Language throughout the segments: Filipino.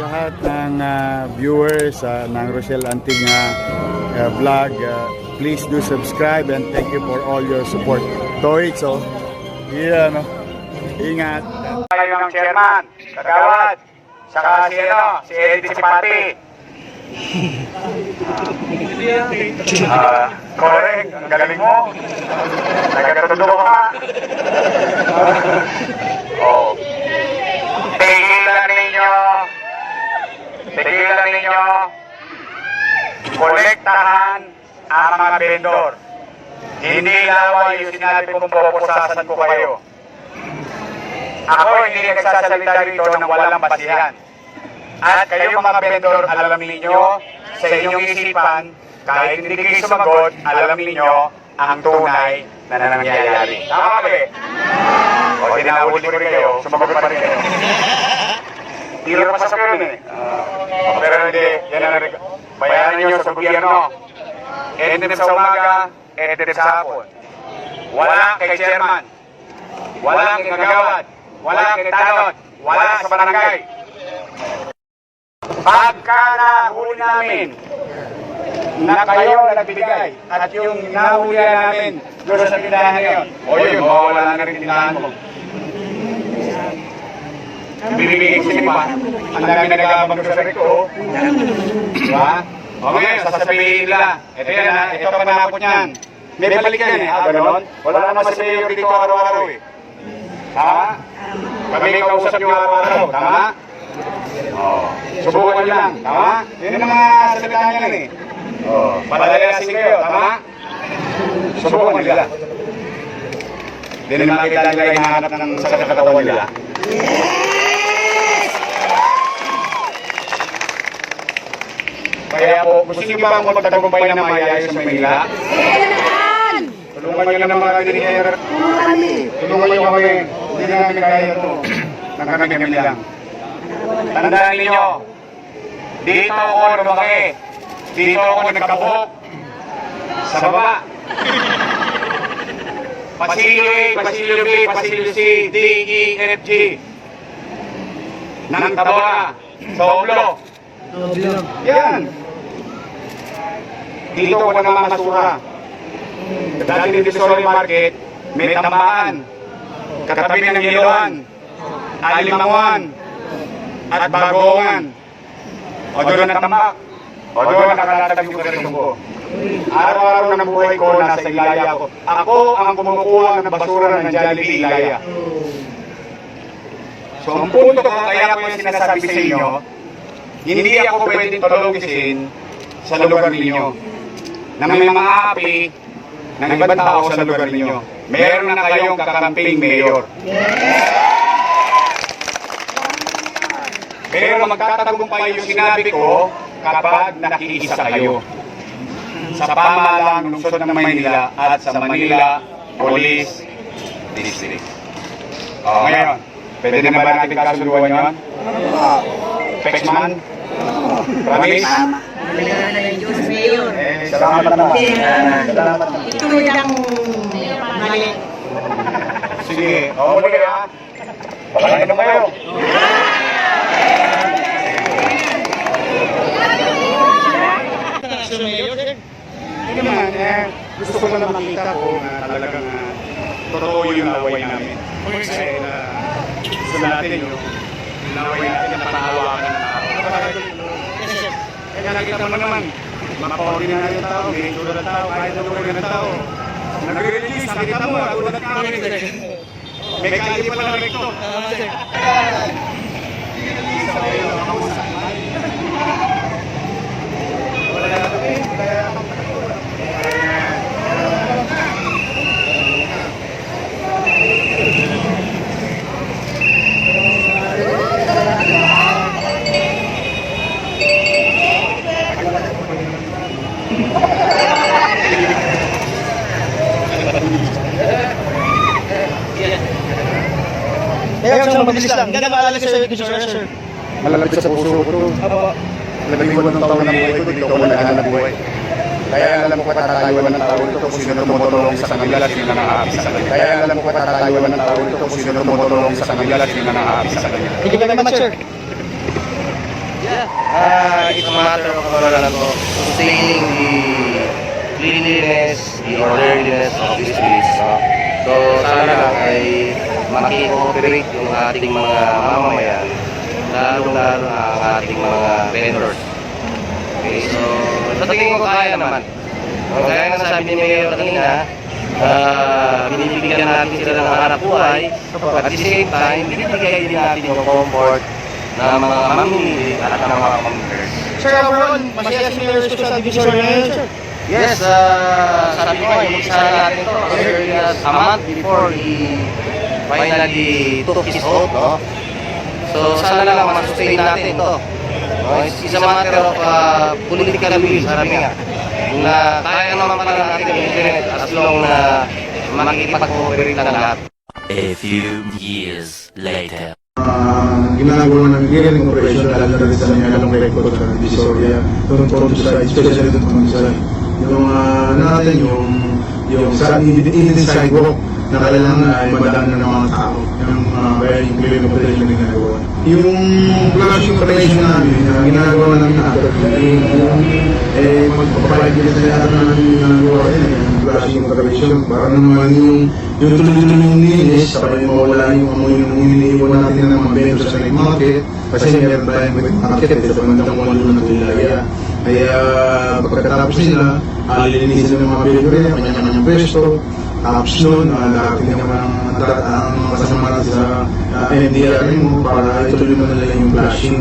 Lahat ng viewers ng Rochelle Antig vlog, please do subscribe and thank you for all your support. Toits, oh. Yeah, no? Ingat. Kayo ng chairman, kagawad, saka si Edith Sipati. Correct, ang galing mo. Nagkatutudo ka. Oh. Tigilan ninyo, kolektahan ang mga vendor. Hindi laway yung sinabi kong pupusasan ko kayo. Ako hindi nagsasalita rito ng walang basihan. At kayo mga vendor, alam ninyo sa inyong isipan, kahit hindi kayo sumagot, alam ninyo ang tunay na nangyayari. Tama ba eh? O tinahuli ko rin kayo, sumagot pa rin kayo. Tiro pa sa yun eh. Pero hindi, yan ang bayaran nyo sa gobyerno. Edip sa umaga, edip sa hapon. Wala kay chairman. Wala kay kagawad. Wala kay tanod. Wala sa barangay. Pagka nahuli namin na kayo nagbigay at yung nahuli namin doon sa tindahan ngayon, o yun, mawawala na rin tindahan mo. Bibigay ko pa. Ang dami nag-aabang sa reko. Diba? O ngayon, sasabihin nila, ito yan ha, ito pa napot niyan. May balik yan eh, ganon? Wala naman sa mayor dito araw-araw eh. Tama? Kami kausap nyo araw-araw, tama? Subukan nyo lang, tama? Yun ang mga salita nyo yan eh. Padalayasin kayo, tama? Subukan nila. Hindi na makita nila yung hanap ng sakit na katawan nila. Kaya po, gusto niyo ba magtagumpay na maayos sa Manila? Tulungan niyo na mga engineer. Tulungan niyo kami. Hindi na namin kaya ito. Nagkakami lang. Tandaan niyo, dito ako lumaki. Dito ako nagkabuhok. Sa baba. Pasilyo A, Pasilyo B, Pasilyo C, D, E, F, G. Nang Tabora. Soblo. Yan. Dito ko na mamasura. Dati ng Divisory Market, may tambaan. Katabi ng Iloan, Alimanguan, at Bagoongan. O doon ang tambak. O doon nakalatag yung karitong ko. Araw-araw ng buhay ko nasa Ilaya ko. Ako ang kumukuha ng basura ng Jollibee Ilaya. So ang punto ko, kaya ko yung sinasabi sa inyo, hindi ako pwedeng palugisin sa lugar ninyo na may mga api ng ibang tao sa lugar ninyo. Meron na kayong kakamping mayor. Pero magtatagumpay yung sinabi ko kapag nakiisa kayo sa pamahalaan ng lungsod ng Maynila at sa Manila Police District. O ngayon, pwede na ba natin kasunduan yun? Pexman? Promise? Kailangan na ng Diyos, Mayor. Salamat naman. Salamat naman. Ito yung mali. Sige, muli ha. Pakain na kayo. Hindi naman, gusto ko lang makita ko na talagang totoo yung laway namin. Kasi gusto natin yung laway natin na panahawakan ng tao. Kaya nakita mo naman, mapa-ordinary ng tao, may itsura ng tao, kahit na lugar ng tao. Nag-release, nakita mo, nagulat ka kami. May kali pala na rekto. Kaya sir, mabilis lang. Hindi na maalala sa iyo, sir. Malalagay sa puso ko. Labing ng taon ng buhay ko, dito ako naghahanap buhay. Kaya alam ko patatayuan ng tao ito kung sino tumutulong sa kanila, sino nakaapi sa kanila. Kaya alam ko patatayuan ng tao ito kung sino tumutulong sa kanila, sino nakaapi sa kanila. Hindi ka naman, sir. It's a matter of sustaining the cleanliness, the orderliness of the streets. No? So sana lang ay makikooperate yung ating mga mamamayan, lalo-lalo na ang ating mga vendors. Okay, so sa tingin ko kaya naman. So, gaya ng sabi ni Mayor kanina, binibigyan natin sila ng hanap buhay, at the same time, binibigay din natin yung comfort ng mga mamimili at ng mga commuters. Sir, overall, masaya si Mayor Isko sa division ngayon, sir. Yes, sabi ko nga, inumpisahan natin ito as early as a month before he finally took his oath, no? So, sana lang masustain natin ito. No? It's a matter of political will, sabi nga, na kaya naman pala natin i-implement as long na makikipag-cooperate na lahat. A few years later. Ginagawa ng hearing operation lalo na rin sa nangyayang record sa Divisoria, doon sa especially doon sa yung natin yung sa in sidewalk na kailangan ay madaan na ng mga tao yung kaya yung clearing operation na ginagawa. Yung flushing operation namin ginagawa namin na magpapahid din sa lahat na ginagawa yung flushing operation para naman yung tuloy-tuloy yung linis para yung mawala yung amoy yung iniiwan natin ng mga vendors sa night market kasi meron tayong wet market sa bandang walo ng Tulaya. Kaya pagkatapos nila, lilinisin ng mga vendor kanya-kanyang pwesto. Tapos nun, lahat din naman ang kasama natin sa MDR mo para ituloy mo nila yung flashing.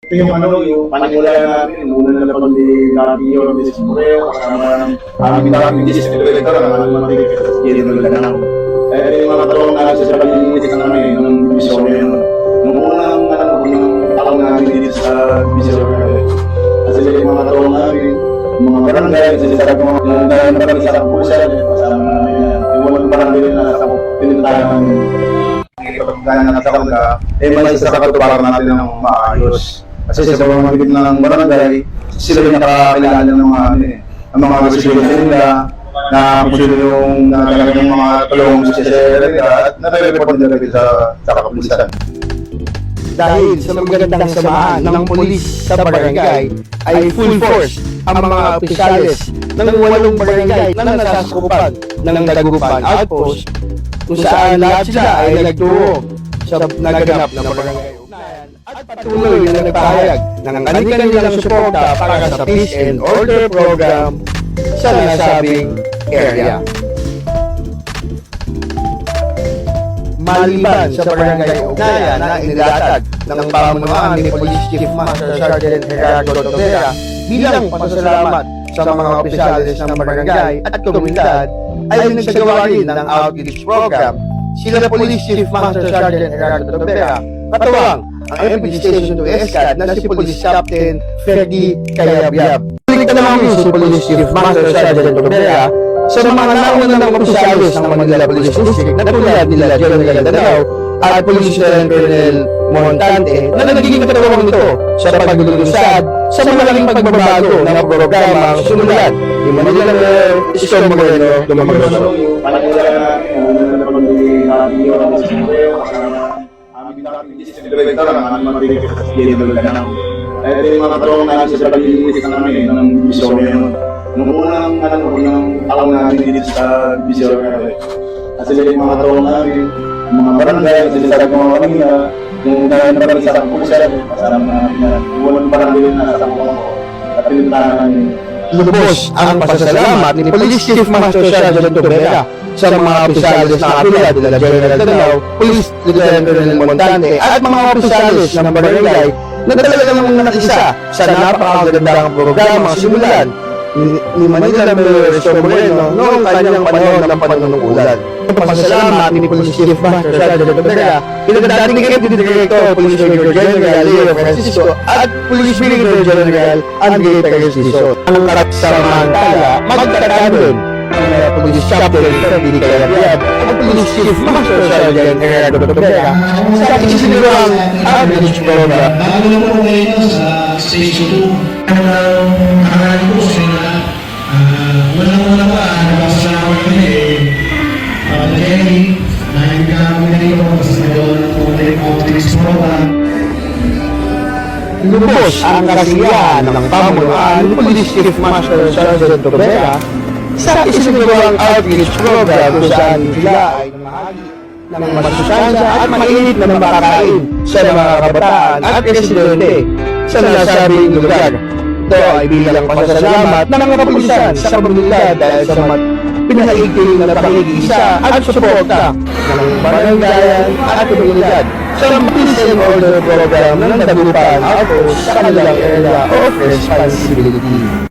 Yung panimula namin, una na pag di yung business Moreo, kasama ng aming dating business director, ang matigil sa general na lang. Yung mga katulong namin sa pag-iinit namin ng divisoria nung unang taon namin dito sa divisoria. Kasi yung mga katulong namin, mga barangay, sila mga napalit sa kapusal, kasama namin yan. Yung mga barangay na nasa pinuntahan namin. Pagkaya nakataon ka, may isa sa katuparan natin ng maayos. Kasi sa pamamagitan ng barangay, sila yung nakakilala ng mga residente nila, na kung sino yung talagang mga tulong sa area at nare-report nila sa kapulisan. Dahil sa magandang samahan ng pulis sa barangay ay full force ang mga opisyalis ng 8 barangay na nasasakupan ng Dagupan Outpost kung saan lahat sila ay nagturo sa naganap na barangay ugnayan at patuloy na nagpahayag ng kanilang suporta para sa peace and order program sa nasabing area. Maliban sa barangay ugnayan na inilatag ng pamunuan ni Police Chief Master Sergeant Gerardo Tobera bilang pasasalamat sa mga opisyalis ng barangay at komunidad ay nagsagawa rin ng outreach program sila Police Chief Master Sergeant Gerardo Tobera, katuwang ang MPD Station 2 SCAD na si Police Captain Ferdy Cayabyab. Balik namin si Police Chief Master Sergeant Tobera sa mga naunang ng opisyalis ng Manila Police District na tulad nila General Danao at Police Lieutenant Colonel Montante na nagiging katulong nito sa paglulunsad sa malaking pagbabago ng programang sumulat ni Manila Mayor Isko Moreno Dumagulos. Director ang aming matigil sa general na lang. Yung mga katulong namin sa pag-iinit namin ng divisoria nung unang taon namin dito sa divisoria. Kasi yung mga katulong namin, mga barangay, sila sa mga kanina, yung napalit sa kapusal, kasama namin na yung barangay na nasa kapusal at pinuntahan namin. Lubos ang pasasalamat ni Police Chief Master Sergeant Tobera sa mga opisyalis na katulad nila General Danao, Police Lieutenant Colonel Montante at mga opisyalis ng barangay na talagang nakisa sa napakagandang programang simulan ni Manila Mayor Isko Moreno noong kanyang panahon ng panunungkulan. Pasalamat ni Police Chief Master Sergeant Tobera, pinagdating Deputy Director Police Major General Leo Francisco at Police Brigadier General Andre Tagasison. Ang samantala, magtatanon ang Police Captain Ferdinand Calabiad at Police Chief Master Sergeant Gerardo Tobera sa isinirang outreach program. Bago na po ngayon sa Station 2, nakakali po sila, walang-wala pa, napasalamat kami Jerry, nahingga kami dito sa ngayon po na yung outreach program. Lubos ang kasiyahan ng pamunuan ni Police Chief Master Sergeant Tobera sa isinagawang outreach program kung saan sila ay namahagi ng masustansya at mainit na makakain sa mga kabataan at residente sa nasabing lugar. Ito ay bilang pasasalamat ng mga kapulisan sa komunidad dahil sa pinakaigting na pangigisa at suporta ng barangayan at komunidad sa Peace and Order Program ng Dagupan Outpost sa kanilang area of responsibility.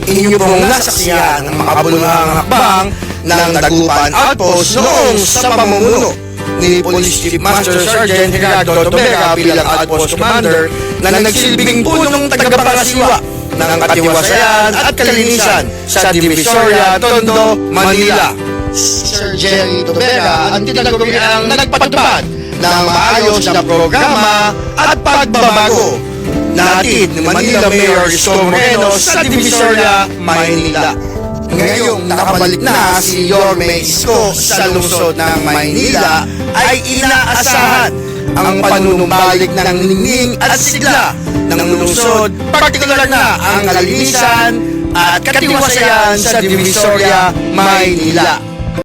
Inyo pong nasaksiyan ang makabuluhang hakbang ng Dagupan Outpost noong sa pamumuno ni Police Chief Master Sergeant Gerardo Tobera bilang Outpost Commander na nagsilbing punong tagapangasiwa ng katiwasayan at kalinisan sa Divisoria, Tondo, Manila. Sir Jerry Tobera ang tinaguriang nagpatupad ng maayos na programa at pagbabago natin ni Manila Mayor Isko Moreno sa Divisoria, Maynila. Ngayong nakabalik na si Yorme Isko sa lungsod ng Maynila ay inaasahan ang panunumbalik ng ningning at sigla ng lungsod, partikular na ang kalinisan at katiwasayan sa Divisoria, Maynila.